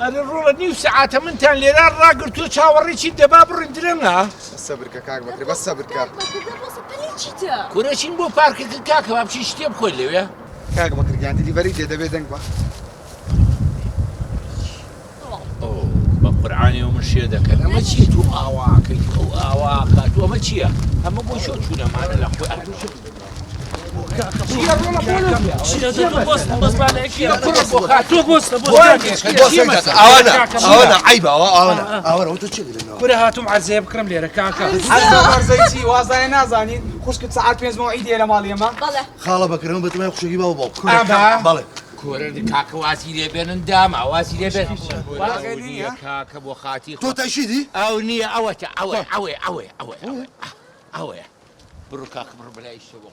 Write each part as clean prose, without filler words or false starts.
ئەرێ ڕۆڵە نیو سەعاتە منتان لێرە ڕاگرتووە چاوەڕێکی دەبا بڕندرەنگە بەسە برکە کاک بەکرێ بەسە برکە کورەچین بۆ پارکەکە کاکە با بچین شتێ بخۆی لەوێ کاک بەکرگیان دیلیڤەری دێ دەبێت دەنگ بە بە قورعانی و من شێ دەکەن ئەمە چی تو ئاواکەی ئەو ئاواکە تو ئەمە چییە؟ ئەمە بۆ شۆ چوونەمانە لە خۆی ئەوانە عیبە ئەوانە ئەو تۆ چی لێنەوە کورە هاتووم عەرزەیە بکڕم لێرە کاکە عەرزەی چی وازایە نازانین خوشکت سەعات 5 عیدیە لە ماڵی ئێمە خاڵە بەکرم بەتمای خوشکی باو باو بەڵێ کۆرە کاکە واسی لێ بێنن داما واسی لێ بێن کاکە بۆ خاتی تۆ تاشیدی ئەو نییە ئەوەتە ئەوەیە بڕۆ کاکە بڕ بەلای شەوە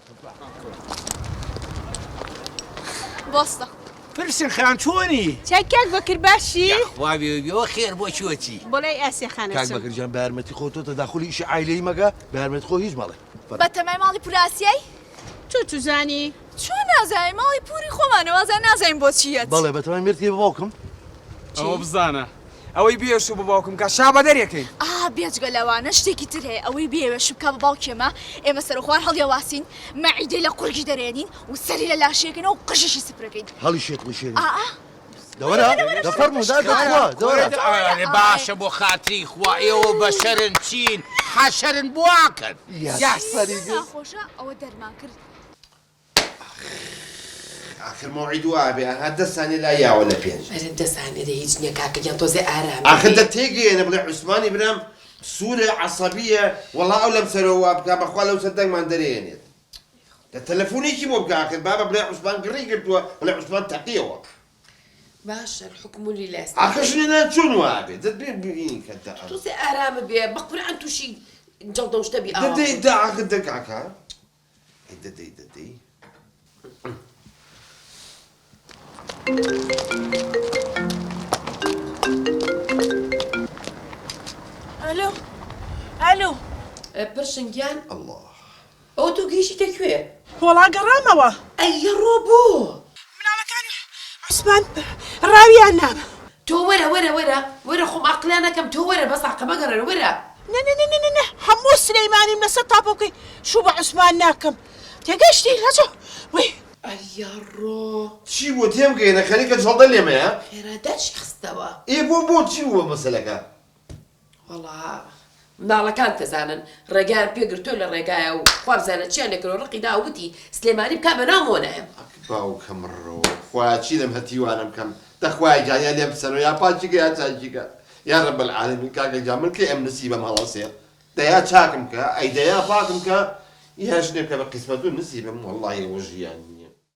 بۆستە پرسن خان چۆنی؟ چاکێک بەکر باشی؟ وا بێەوە خێر بۆ چۆچی؟ بۆلای ئاسیەخانە کاک بەکرجان بە یارمەتی خۆ تۆ تەداخلی ئیشی عایلەی مەگە بە یارمەتی خۆ هیچ مەڵێ بە تەمای ماڵی پوراسیای؟ تۆ توزانی؟ چۆن نازای ماڵی پوری خۆمانە وازان نازانین بۆ چیەت؟ بەڵێ بەتەمای مرتی بە باوکم ئەوە بزانە ئەوەی بێشو بە باوکم کە شابە دەرێکەی بێجگە لەوانە شتێکی تر هەیە ئەوەی بێوێش بکە بە باوکێمە ئێمە سەرخوار هەڵیێواسین مەعیدەی لە قورگی دەرێنین و سەری لە لاشەکەنەوە و قژشی سپرەکەین هەڵی شێت بشێنی دەوەرە دەفەرمو دەوەرە باشە بۆ خاتری خوا ئێوە بە شەرن چین حەشەرن بواکەن خۆشە ئەوە دەرمان کرد آخر موعد وابێ ئەها 10 ثانیە لا یاوە لە پێنج ئەرن 10 ثانیە هیچ نییە کاکەگیان تۆزێ ئارام ئاخر دە تێگەێنە بڵێ عوسمانی برام سوورە عەسەبیە وەڵا ئەو لەم سەرەوە بکە بەخوا لەو سەر دەنگمان دەرێنێت لە تەلەفۆنێکی بۆ بکە آخر بابە بڵێ عوسمان گڕی گرتووە بڵێ عوسمان تەقیەوە باشە الحکم لله آخر شنێنە چۆن وابێ دەت بێ ببینی کە تۆزێ ئارامە بێ بەقورعان تووشی جەڵدە و شتە بی دەدەی دا آخر دە کاکە دەدەی ئەلۆ پرشنگیان الله ئەو تۆ گەیشتە کوێ؟ وەڵا گەڕامەوە ئەیە ڕۆبۆ مناڵەکانی عوسمان ڕاویان نام تۆ وەرە خۆم ئاقلانەکەم تۆ وەرە بەس عەقەبە گەڕێ وەرە نه هەموو سلەیمانیم لەسەر تاپۆکەی شوو بە عوسمان ناکەم تێگەشتی هەچۆ وی ئەیا ڕۆ چی بۆ تێم گەینە خەریکە جەڵدە لێمەیە؟ خێرادەرشی خستەوە بۆ چی بووە مەسەلەکە؟ وەڵا مناڵەکان تەزانن ڕێگایان پێگرتۆ لە ڕێگایە و خوابزانە چیان لێکرۆ ڕقیدا وتی سلێمانی بکە بە نامۆنایە باوکەم ڕۆ خوا چی لەم هەتیوانم بکەم دەخوای جانیا لێم بسەرەوە یا پاچیکە یا چاچیکە یا ڕەب العالەمین کاکە جا من کە ئەم نسیبەم هەڵەسێ دەیا چاکم کە ئەی دەیا پاکم کە یا شتێک کە بە قیسمەت و نسیبم وەڵڵاهی ئەوە ژیان نییە